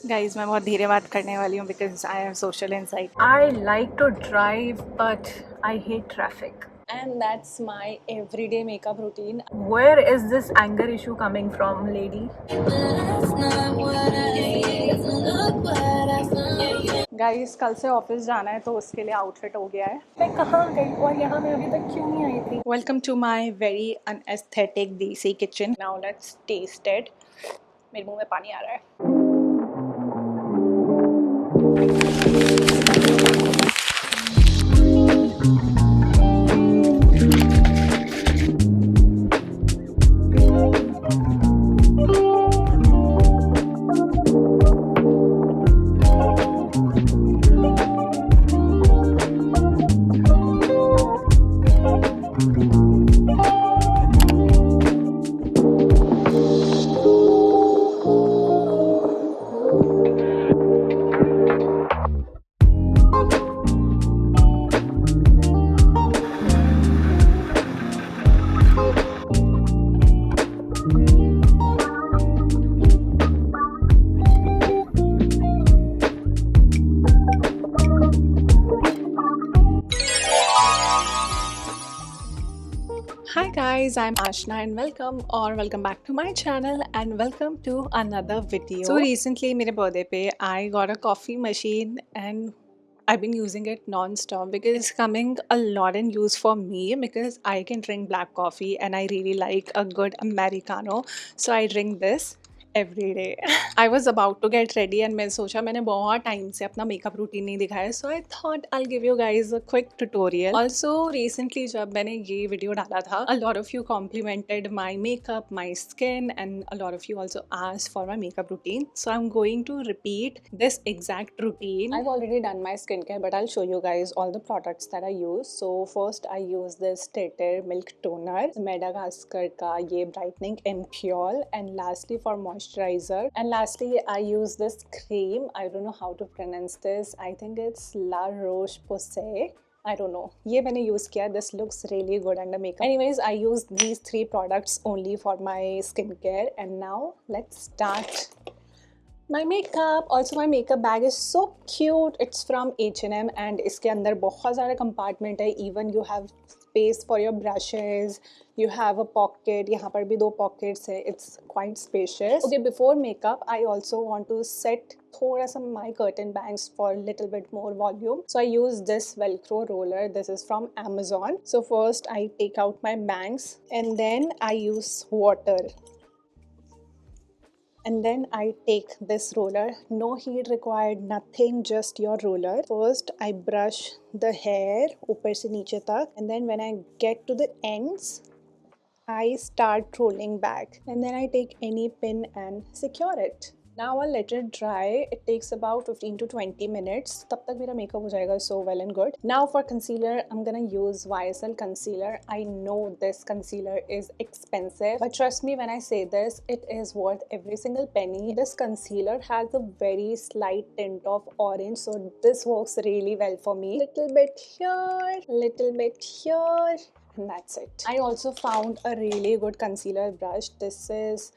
Guys मैं बहुत धीरे बात करने वाली हूँ because I have social anxiety. I like to drive but I hate traffic. And that's my everyday makeup routine. Where is this anger issue coming from, lady? Guys कल से office जाना है तो उसके लिए आउटफिट हो गया है. मैं कहाँ गई और यहाँ मैं अभी तक क्यों नहीं आई थी? Welcome to my very unaesthetic desi kitchen. Now let's taste it. मेरे मुंह में पानी आ रहा है. Hi guys, I'm Ashna and welcome back to my channel and welcome to another video. So recently मेरे birthday पे I got a coffee machine and I've been using it non-stop because it's coming a lot in use for me because I can drink black coffee and I really like a good Americano. So I drink this every day. I was about to get ready and मैं सोचा मैंने बहुत time से अपना makeup routine नहीं दिखाया, so I thought I'll give you guys a quick tutorial. Also recently जब मैंने ये वीडियो डाला था, a lot of you complimented my makeup, my skin, and a lot of you also asked for my makeup routine. So I'm going to repeat this exact routine. I've already done my skincare, but I'll show you guys all the products that I use. So first I use this Tetter Milk Toner, Madagascar का ये brightening Ampoule, and lastly for moisturizer, and lastly I use this cream. I don't know how to pronounce this. I think it's La Roche-Posay. I don't know. ये मैंने use किया. This looks really good under makeup. Anyways, I use these 3 products only for my skincare. And now let's start my makeup. Also my makeup bag is so cute. It's from H&M and इसके अंदर बहुत सारे compartment है. Even you have space for your brushes. You have a pocket. यहाँ पर भी 2 pockets है. It's quite spacious. Okay, before makeup, I also want to set थोड़ा सा my curtain bangs for a little bit more volume. So I use this Velcro roller. This is from Amazon. So first I take out my bangs and then I use water. And then I take this roller. No heat required, nothing, just your roller. First I brush the hair ऊपर से नीचे तक, and then when I get to the ends I start rolling back, and then I take any pin and secure it. Now I'll let it dry. It takes about 15 to 20 minutes. तब तक मेरा makeup हो जाएगा, so well and good. Now for concealer, I'm gonna use YSL concealer. I know this concealer is expensive, but trust me when I say this, it is worth every single penny. This concealer has a very slight tint of orange, so this works really well for me. Little bit here, little bit here. And that's it. I also found a really good concealer brush. This is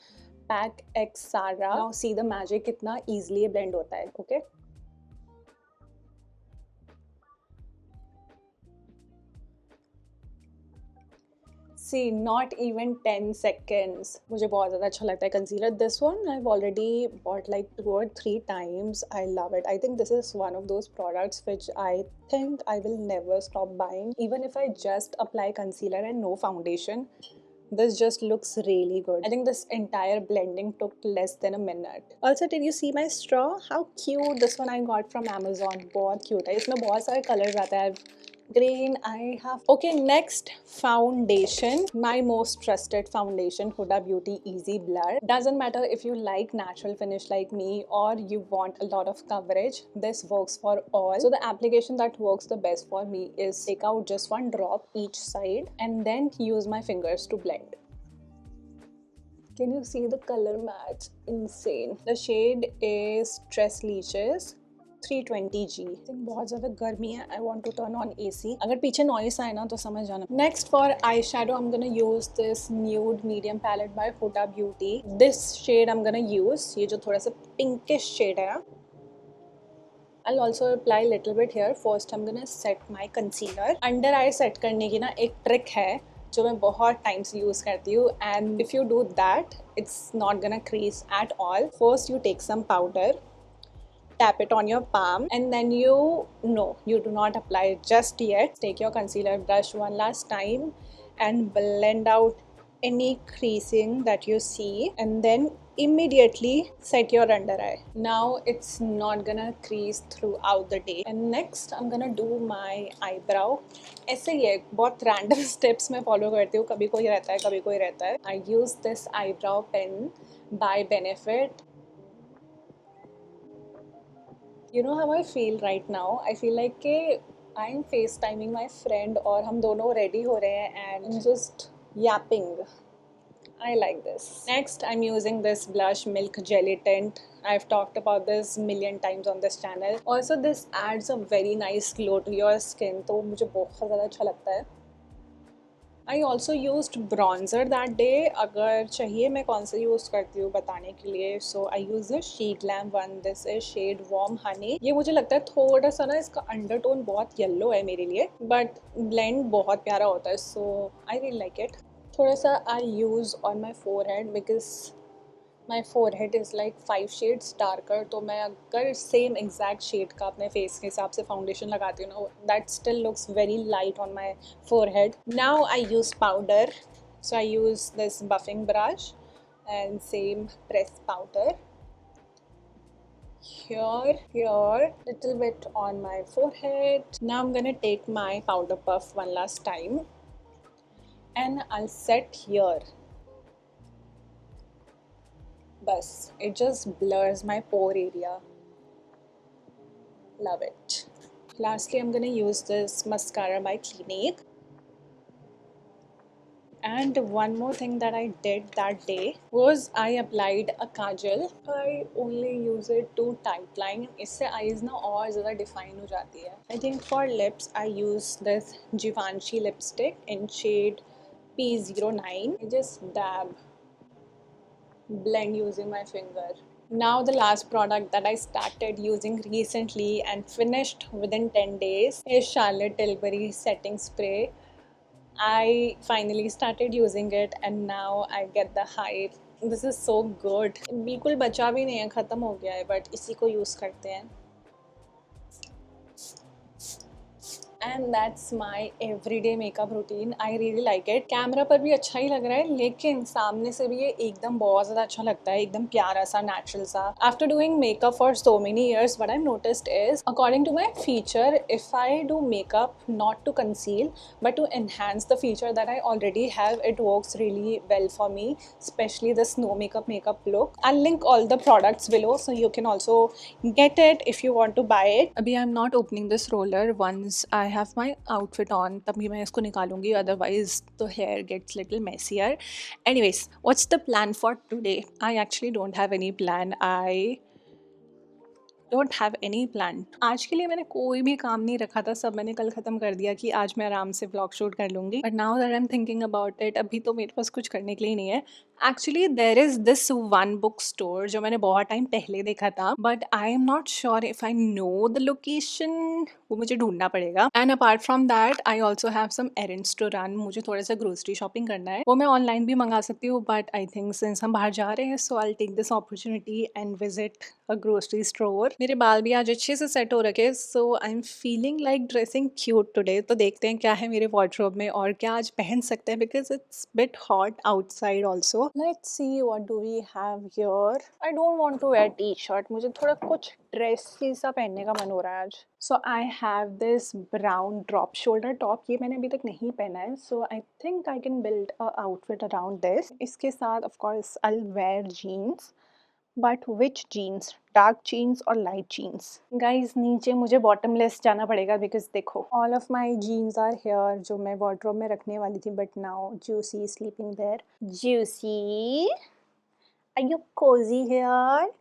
Pac X Sara. Now see the magic कितना easily blend होता है. Okay. See, not even 10 seconds. मुझे बहुत ज़्यादा अच्छा लगता है concealer. This one I've already bought like 2 or 3 times. I love it. I think this is one of those products which I think I will never stop buying. Even if I just apply concealer and no foundation, this just looks really good. I think this entire blending took less than a minute. Also, did you see my straw? How cute. This one I got from Amazon. बहुत cute है. इसमें बहुत सारे colors आते हैं. Green I have. Okay, next foundation. My most trusted foundation, Huda Beauty Easy Blur. Doesn't matter if you like natural finish like me or you want a lot of coverage, this works for all. So the application that works the best for me is take out just 1 drop each side and then use my fingers to blend. Can you see the color match? Insane. The shade is Tres Leches. 320G। बहुत ज़्यादा गर्मी है, I want to turn on AC। अगर पीछे noise आए ना तो समझ जाना। Next for eye shadow I am gonna use this nude medium palette by Huda beauty. This shade I am gonna use, ये जो थोड़ा सा पिंकिश शेड है। I'll also apply little bit here. First I'm gonna set my concealer. Under I set करने की ना एक trick है जो मैं बहुत टाइम से यूज़ करती हूँ, and if you do that it's not gonna crease at all. First you take some powder, tap it on your palm, and then you do not apply it just yet. Take your concealer brush one last time and blend out any creasing that you see, and then immediately set your under eye. Now it's not gonna crease throughout the day. And next I'm gonna do my eyebrow. ऐसे ही है, बहुत random steps मैं follow करती हूँ, कभी कोई रहता है कभी कोई रहता है. I use this eyebrow pen by Benefit. You know how I feel right now? I feel like कि I'm FaceTiming my friend और हम दोनों ready हो रहे हैं and just yapping. I like this. Next, I'm using this blush Milk Jelly Tint. I've talked about this million times on this channel. Also, this adds a very nice glow to your skin, तो मुझे बहुत ज़्यादा अच्छा लगता है. I also used bronzer that day. अगर चाहिए मैं कौन सा यूज़ करती हूँ बताने के लिए, so I use the She Glam one. This is shade Warm Honey. ये मुझे लगता है थोड़ा सा ना इसका अंडरटोन बहुत येलो है मेरे लिए, but blend बहुत प्यारा होता है, so I really like it. थोड़ा सा I use on my forehead because my forehead is like 5 shades darker. तो मैं अगर same exact shade का अपने face के हिसाब से foundation लगाती हूँ ना, that still looks very light on my forehead. Now I use powder, so I use this buffing brush and same press powder here, little bit on my forehead. Now I'm gonna take my powder puff one last time and I'll set here. Bus, it just blurs my pore area. Love it. Lastly, I'm gonna use this mascara by Clinique. And one more thing that I did that day was I applied a kajal. I only use it to tightline. इससे eyes ना और ज़्यादा define हो जाती है. I think for lips I use this Givenchy lipstick in shade P09. I just dab, blend using my finger. Now the last product that I started using recently and finished within 10 days is Charlotte Tilbury setting spray. I finally started using it and now I get the hype. This is so good. बिल्कुल बचा भी नहीं है, ख़त्म हो गया है, but इसी को यूज़ करते हैं. And that's my every day makeup routine. I really like it. Camera पर भी अच्छा ही लग रहा है, लेकिन सामने से भी ये एकदम बहुत ज़्यादा अच्छा लगता है, एकदम प्यारा सा नेचुरल सा. After doing makeup for so many years what I noticed is according to my feature, if I do makeup not to conceal but to enhance the feature that I already have, it works really well for me, especially the snow makeup look. I'll link all the products below so you can also get it if you want to buy it. अभी I'm not opening this roller. Once I have my outfit on तभी मैं इसको निकालूंगी, otherwise the hair gets little messier. Anyways, what's the plan for today? I actually don't have any plan. I don't have any plan. आज के लिए मैंने कोई भी काम नहीं रखा था, सब मैंने कल ख़त्म कर दिया कि आज मैं आराम से व्लॉग शूट कर लूँगी. But now that I am thinking about it, अभी तो मेरे पास कुछ करने के लिए नहीं है. Actually there is this one book store जो मैंने बहुत टाइम पहले देखा था, but I am not sure if I know the location. वो मुझे ढूंढना पड़ेगा. And apart from that I also have some errands to run. मुझे थोड़ा सा ग्रोसरी शॉपिंग करना है, वो मैं ऑनलाइन भी मंगा सकती हूँ, बट आई थिंक सिंस हम बाहर जा रहे हैं so I take this opportunity and visit a grocery store. मेरे बाल भी आज अच्छे से सेट हो रखे, so I am feeling like dressing cute today. तो देखते हैं क्या है मेरे वार्डरोब में और क्या आज पहन सकते हैं, because it's bit hot outside also. Let's see what do we have here. I don't want to wear T shirt, मुझे थोड़ा कुछ ड्रेसी सा पहनने का मन हो रहा है आज. So I have this brown drop shoulder top. ये मैंने अभी तक नहीं पहना है, so I think I can build a outfit around this. इसके साथ ऑफ कोर्स I will wear jeans. But which jeans, dark jeans और लाइट जीन्स? गाइज नीचे मुझे बॉटमलेस जाना पड़ेगा, बिकॉज देखो all of my jeans are here जो मैं वार्डरोब में रखने वाली थी, but now Juicy sleeping there. Juicy, are you cozy here?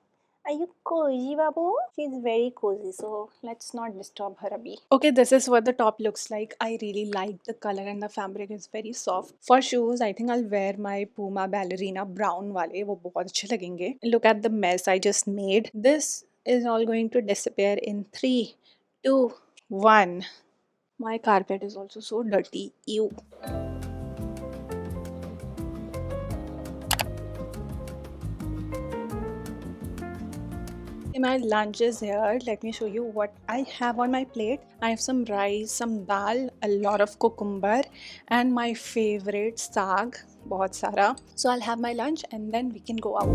Are you cozy, Babu? She's very cozy, so let's not disturb her abhi. Okay, this is what the top looks like. I really like the color and the fabric is very soft. For shoes, I think I'll wear my Puma ballerina brown wale. वो बहुत अच्छे लगेंगे. Look at the mess I just made. This is all going to disappear in 3, 2, 1. My carpet is also so dirty. Ew. My lunch is here. Let me show you what I have on my plate. I have some rice, some dal, a lot of cucumber, and my favorite saag, bahut sara. So I'll have my lunch and then we can go out.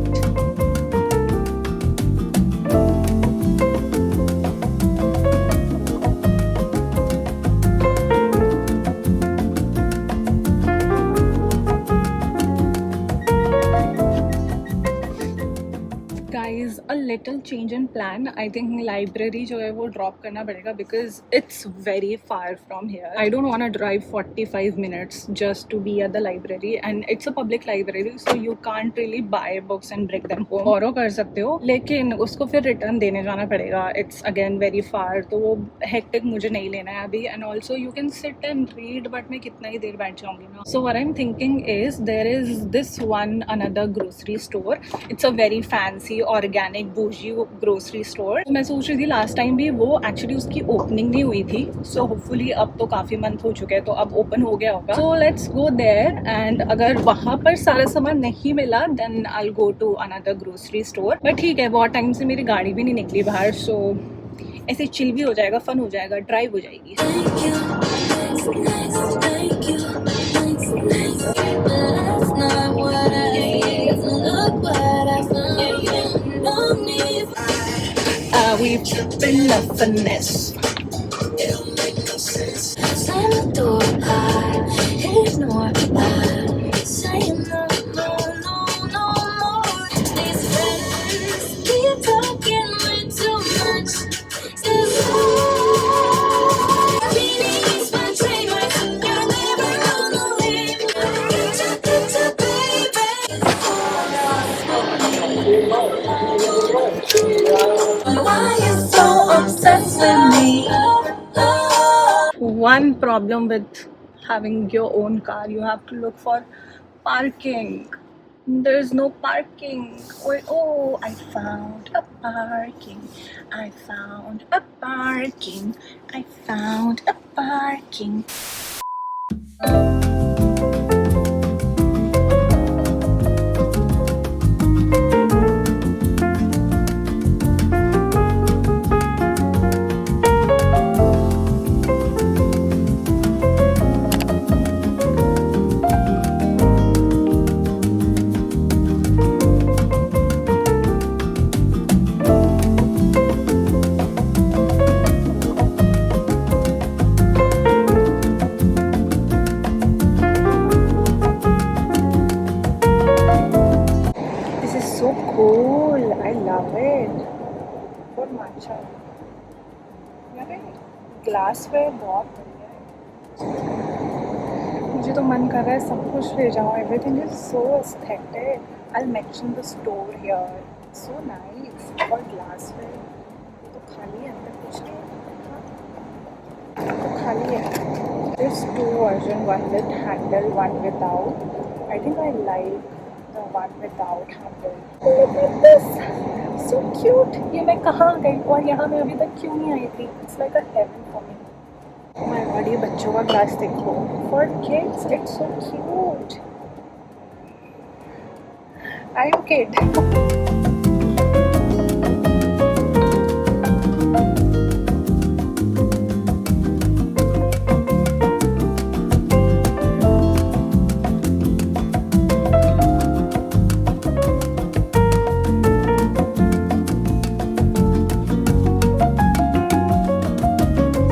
Guys, a little change in plan. I think library जो है वो drop करना पड़ेगा because it's very far from here. I don't want to drive 45 minutes just to be at the library, and it's a public library, so you can't really buy books and bring them home. Borrow कर सकते हो, लेकिन उसको फिर return देने जाना पड़ेगा. It's again very far, तो वो hectic मुझे नहीं लेना है अभी. And also you can sit and read, but मैं कितना ही देर बैठ जाऊँगी ना. So what I'm thinking is there is this one another grocery store. It's a very fancy organic बूजी ग्रोसरी स्टोर. मैं सोच रही थी लास्ट टाइम भी वो एक्चुअली उसकी ओपनिंग नहीं हुई थी, सो होपफुली अब तो काफ़ी मंथ हो चुके हैं तो अब ओपन हो गया होगा. So let's go there, and अगर वहाँ पर सारा सामान नहीं मिला then I will go to another grocery store. But ठीक है, बहुत टाइम से मेरी गाड़ी भी नहीं निकली बाहर, सो ऐसे चिल भी हो जाएगा, फन हो जाएगा, ड्राइव हो जाएगी. We've been a finesse. It'll make no sense. Slam the door, ignore goodbye. Saying no, no, no, no more. These friends keep talking way too much. Says feelings my train right. You're never gonna leave. Get your baby. Why you so obsessed with me? One problem with having your own car, you have to look for parking. There's no parking. Oh, I found a parking. I found a parking. I found a parking. अच्छा यार glassware बहुत बढ़िया है. मुझे तो मन कर रहा है सब कुछ ले जाऊँ. Everything is so aesthetic. I will mention the store here. So nice. और ग्लासवेयर तो खाली है, अंदर कुछ नहीं तो खाली है. There's two versions, one with handle, one without. I think I like the one without handle. Look at this, so cute. ये मैं कहाँ गई और यहाँ मैं अभी तक क्यों नहीं आई थी? It's like a heaven for me. Oh my God, ये बच्चों का ग्लास देखो. For kids, it's so cute. Are you kid?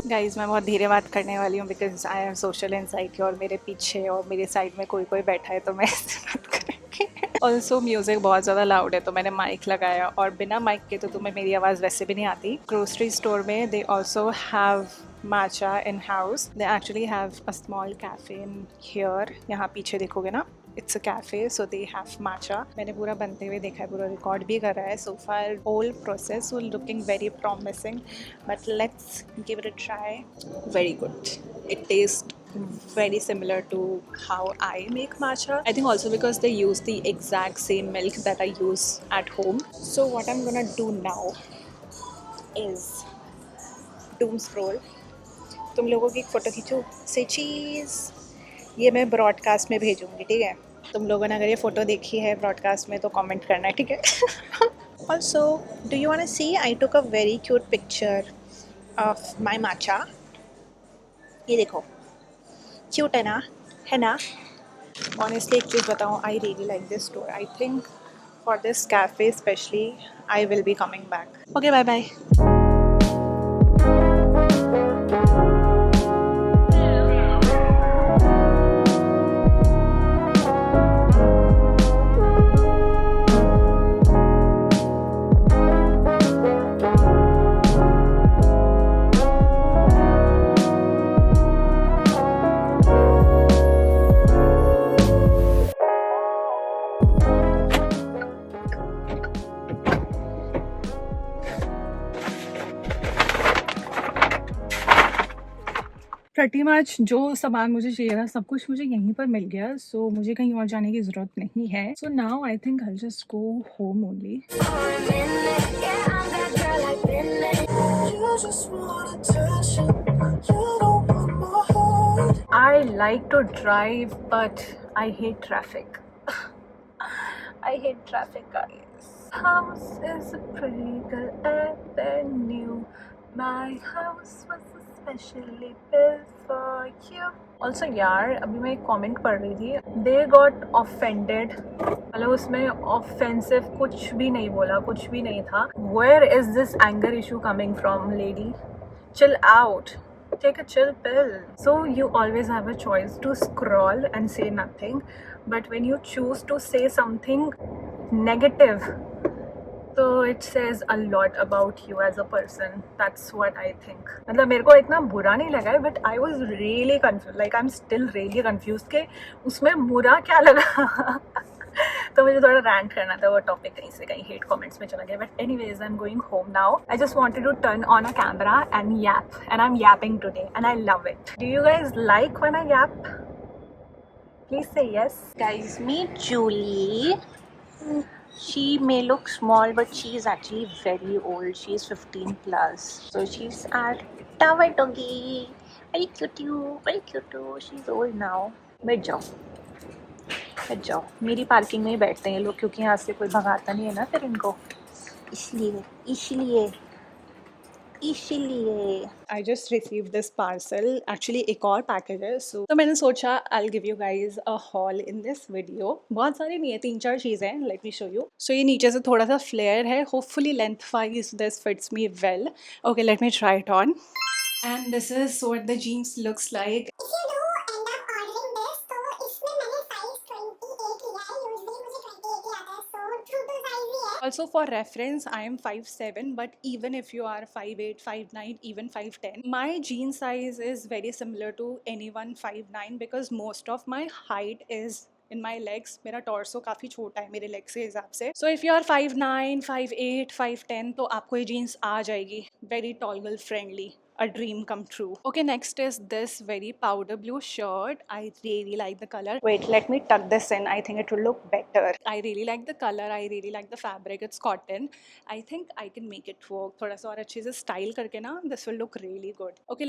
Guys मैं बहुत धीरे बात करने वाली हूँ because I M social anxiety और मेरे पीछे और मेरे साइड में कोई कोई बैठा है तो मैं ऐसे बात करूँगी. ऑल्सो म्यूज़िक बहुत ज़्यादा लाउड है तो मैंने माइक लगाया और बिना माइक के तो तुम्हें मेरी आवाज़ वैसे भी नहीं आती. ग्रोसरी स्टोर में they also have matcha in house. They actually have a small cafe in here. यहाँ पीछे देखोगे ना, it's a cafe, so they have matcha. मैंने पूरा बनते हुए देखा है, पूरा रिकॉर्ड भी कर रहा है. So far whole process was looking very promising, but let's give it a try. Very good. It tastes very similar to how I make matcha. I think also because they use the exact same milk that I use at home. So what I'm gonna do now is doom scroll. तुम लोगों की एक photo खींचो से चीज़, ये मैं broadcast में भेजूँगी, ठीक है? तुम लोगों ने अगर ये फ़ोटो देखी है ब्रॉडकास्ट में तो कमेंट करना है, ठीक है? Also do you want to see, I took a very cute picture of my matcha. ये देखो, क्यूट है ना? ऑनेस्टली एक चीज़ बताऊँ, I really like this store. I think for this cafe specially I will be coming back. Okay, bye bye. Pretty much जो सामान मुझे चाहिए था सब कुछ मुझे यहीं पर मिल गया. सो मुझे कहीं और जाने की ज़रूरत नहीं है. So now I think I just go home only. I like to drive, but I hate traffic. I hate traffic, guys. House is a pretty good avenue. My house was especially built for you. Also यार, अभी मैं एक comment पढ़ रही थी. They got offended. मतलब उसमें offensive कुछ भी नहीं बोला, कुछ भी नहीं था. Where is this anger issue coming from, lady? Chill out. Take a chill pill. So you always have a choice to scroll and say nothing, but when you choose to say something negative, so it says a lot about you as a person. That's what I think. मतलब मेरे को इतना बुरा नहीं लगा है, but I was really confused. Like I'm still really confused कि उसमें बुरा क्या लगा. तो मुझे थोड़ा रैंट करना था, वो टॉपिक कहीं से कहीं हेट कमेंट्स में चला गया. But anyways I am going home now. I just wanted to turn on a camera and yap, and I am yapping today and I love it. Do you guys like when I yap? Please say yes. Guys, meet Julie. She may look small, but she is actually very old. She is 15 plus. So she's our tower doggy. Very cute, very cute. She's old now. बैठ जाओ. मेरी parking में ही बैठते हैं लोग, क्योंकि यहाँ से कोई भगाता नहीं है ना फिर इनको, इसलिए I just received this parcel. Actually एक और पैकेज है. तो मैंने सोचा I'll give you guys a haul in this video. बहुत सारी नहीं है, 3-4 चीज़ें हैं. Let me show you. So ये नीचे से थोड़ा सा फ्लेयर है. Hopefully lengthwise this fits me well. Okay, let me try it on. And this is what the jeans looks like. Also for reference, I am 5'7", but even if you are 5'8", 5'9", even 5'10", my jean size is very similar to anyone 5'9", because most of my height is in my legs. मेरा torso काफ़ी छोटा है मेरे legs के हिसाब से. So if you are 5'9", 5'8", 5'10", तो आपको ये jeans आ जाएगी. Very tall girl friendly. A dream come true. Okay, next is this very powder blue shirt. I really like the color. Wait, let me tuck this in. I think it will look better. I really like the color. I really like the fabric. It's cotton. I think I can make it work. थोड़ा सा और अच्छे से style करके ना, this will look really good. Okay,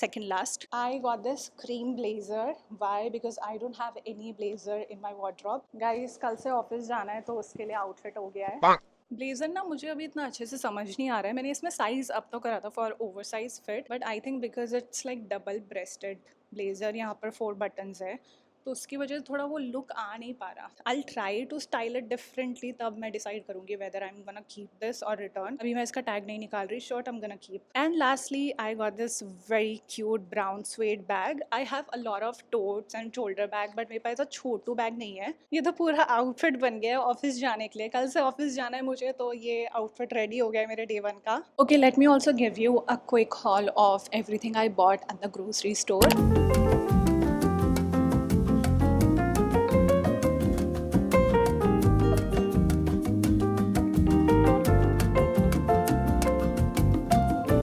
second last, I got this cream blazer. Why? Because I don't have any blazer in my wardrobe. Guys, कल से office जाना है तो उसके लिए आउटफिट हो गया है. ब्लेज़र ना मुझे अभी इतना अच्छे से समझ नहीं आ रहा है. मैंने इसमें साइज़ अप तो करा था for over size fit, but I think because it's like double rested blazer, यहाँ पर 4 बटन्स है, तो उसकी वजह से थोड़ा वो लुक आ नहीं पा रहा. I try to style it differently, तब मैं डिसाइड करूँगी whether I am gonna keep this और रिटर्न. अभी मैं इसका टैग नहीं निकाल रही. Shirt I am gonna keep. And lastly I got this very cute brown suede bag. I have a lot of totes and shoulder bag, but मेरे पास ऐसा छोटू बैग नहीं है. ये तो पूरा आउटफिट बन गया है ऑफिस जाने के लिए. कल से ऑफिस जाना है मुझे, तो ये आउटफिट रेडी हो गया है मेरे डे 1 का. Okay, let me also give you a quick hall of everything I bought at the grocery store.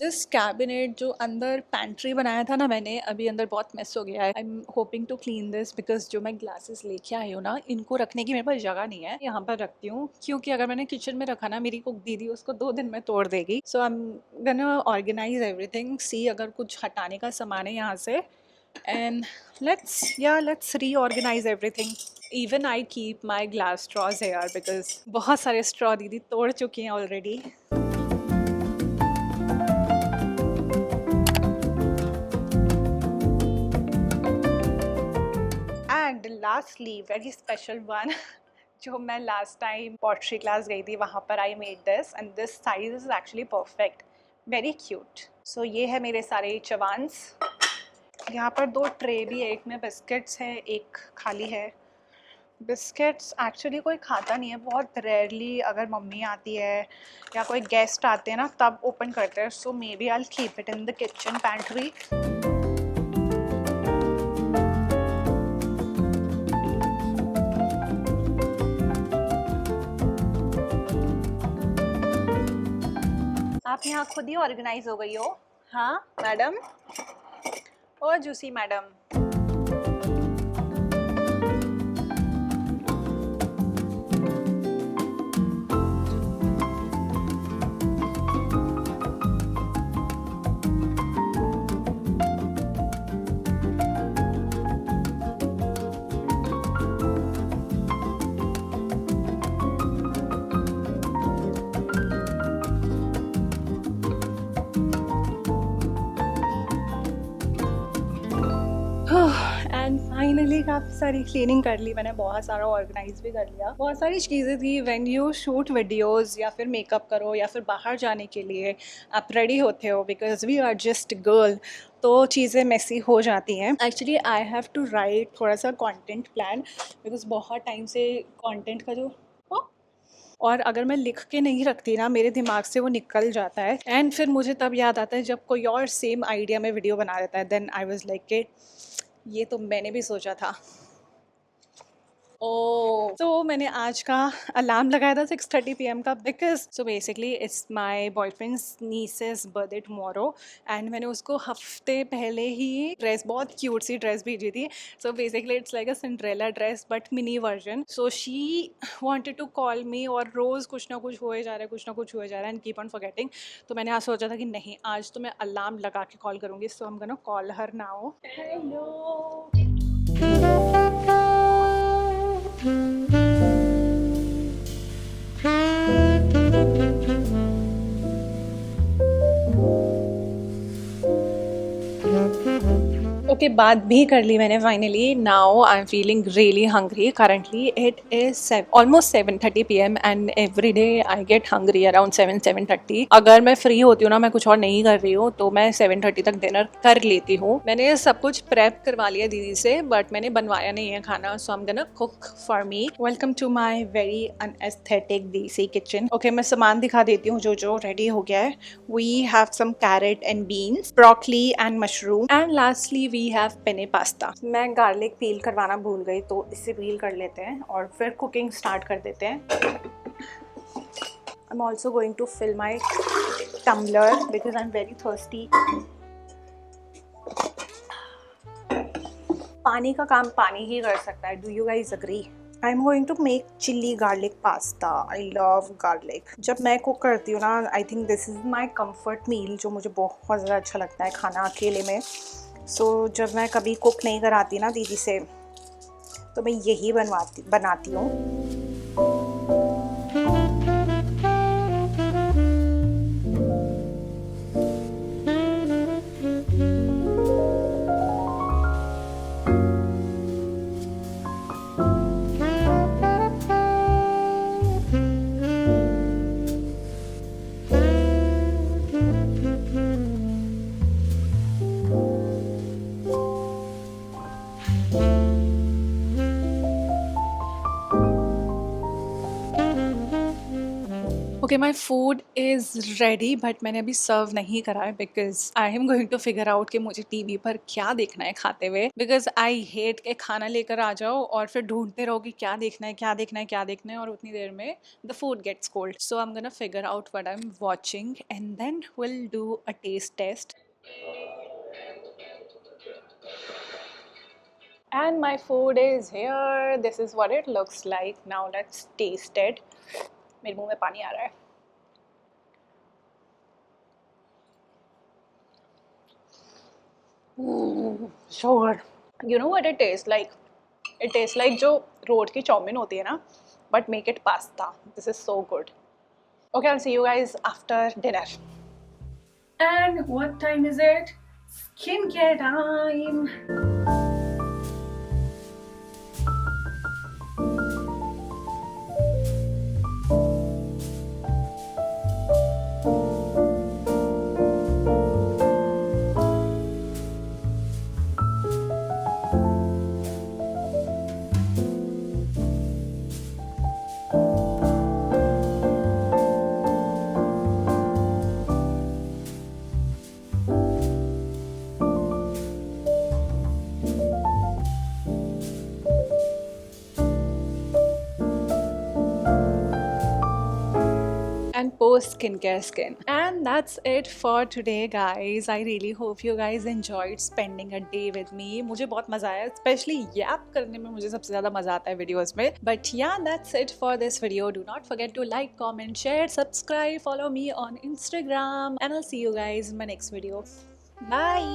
This cabinet जो अंदर पैंट्री बनाया था ना मैंने, अभी अंदर बहुत मेस हो गया है। I am hoping to clean this because जो मैं ग्लासेस लेके आई हूँ ना, इनको रखने की मेरे पास जगह नहीं है। यहाँ पर रखती हूँ क्योंकि अगर मैंने किचन में रखा ना, मेरी कुक दीदी उसको 2 दिन में तोड़ देगी। So I am gonna organize everything, see अगर कुछ हटाने का सामान है यहाँ से, and let's reorganize everything. Even I keep my glass straws here because बहुत सारे straw दीदी तोड़ चुकी हैं already. And lastly, very special one, जो मैं last time pottery class गई थी वहाँ पर I made this and this size is actually perfect, very cute. So ये है मेरे सारे चवान्स। यहाँ पर 2 ट्रे भी है, एक में बिस्किट्स है, एक खाली है। बिस्किट्स एक्चुअली कोई खाता नहीं है, बहुत रेयरली अगर मम्मी आती है या कोई गेस्ट आते हैं ना तब ओपन करते हैं। So maybe I will keep it in the kitchen pantry. आप यहाँ खुद ही ऑर्गेनाइज हो गई हो, हाँ madam? Oh Juicy madam. And finally काफ़ी सारी क्लीनिंग कर ली मैंने, बहुत सारा ऑर्गेनाइज भी कर लिया। बहुत सारी चीज़ें थी, व्हेन यू शूट वीडियोस या फिर मेकअप करो या फिर बाहर जाने के लिए आप रेडी होते हो, because we are just girl, तो चीज़ें मेसी हो जाती हैं। Actually I have to write थोड़ा सा कंटेंट प्लान, बिकॉज बहुत टाइम से कंटेंट का जो और अगर मैं लिख के नहीं रखती ना, मेरे दिमाग से वो निकल जाता है एंड फिर मुझे तब याद आता है जब कोई और सेम आइडिया में वीडियो बना देता है। देन आई वाज लाइक कि ये तो मैंने भी सोचा था। तो मैंने आज का अलार्म लगाया था 6:30 PM का, because so basically it's my boyfriend's niece's birthday tomorrow and मैंने उसको हफ्ते पहले ही ड्रेस, बहुत क्यूट सी ड्रेस भेजी थी। So basically it's like a Cinderella dress but mini version. So she wanted to call me और रोज़ कुछ ना कुछ हुए जा रहा है, कुछ ना कुछ हुए जा रहा है एंड कीप ऑन फॉरगेटिंग। तो मैंने आज सोचा था कि नहीं, आज तो मैं अलार्म लगा के कॉल करूँगी। So I am gonna call her now. Hello. Okay, बात भी कर ली मैंने finally. Now I am feeling really hungry. Currently it is almost 7:30 PM and every day I get hungry around 7-7:30। अगर मैं फ्री होती हूँ ना, मैं कुछ और नहीं कर रही हूँ, तो मैं 7:30 तक डिनर कर लेती हूँ। मैंने सब कुछ प्रेप करवा लिया दीदी से, बट मैंने बनवाया नहीं है खाना। So I am gonna cook for me. Welcome to my very unaesthetic desi kitchen. Okay, मैं सामान दिखा देती हूँ जो जो रेडी हो गया है। We have some carrot and beans, broccoli and mushroom, and lastly we have penne pasta. मैं गार्लिक पील करवाना भूल गई, तो इससे पील कर लेते हैं और फिर कुकिंग स्टार्ट कर देते हैं। I am also going to fill my tumbler because I am very thirsty. पानी का काम पानी ही कर सकता है। Do you guys agree? I am going to make chilli garlic pasta. I love garlic. जब मैं कुक करती हूँ ना, I think this is my comfort meal, जो मुझे बहुत ज़्यादा अच्छा लगता है खाना अकेले में। सो जब मैं कभी कुक नहीं कराती ना दीदी से, तो मैं यही बनाती हूँ। Okay, my food is ready but मैंने अभी सर्व नहीं करा है because I am going to figure out कि मुझे टीवी पर क्या देखना है खाते हुए, बिकॉज आई हेट के खाना लेकर आ जाओ और फिर ढूंढते रहो कि क्या देखना है क्या देखना है क्या देखना है, और उतनी देर में the food gets cold. So I am gonna figure out what I am watching and then will do a taste test. And my food is here. This is what it looks like. Now let's taste it. मेरे मुंह में पानी आ रहा है. So good. You know what it tastes like? It tastes like जो road की chowmein होती है ना, but make it pasta. This is so good. Okay, I'll see you guys after dinner. And what time is it? Skincare time. And post skincare skin. And that's it for today, guys. I really hope you guys enjoyed spending a day with me. मुझे बहुत मजा आया, especially yap करने में मुझे सबसे ज़्यादा मजा आता है videos में. But yeah, that's it for this video. Do not forget to like, comment, share, subscribe, follow me on Instagram, and I'll see you guys in my next video. Bye.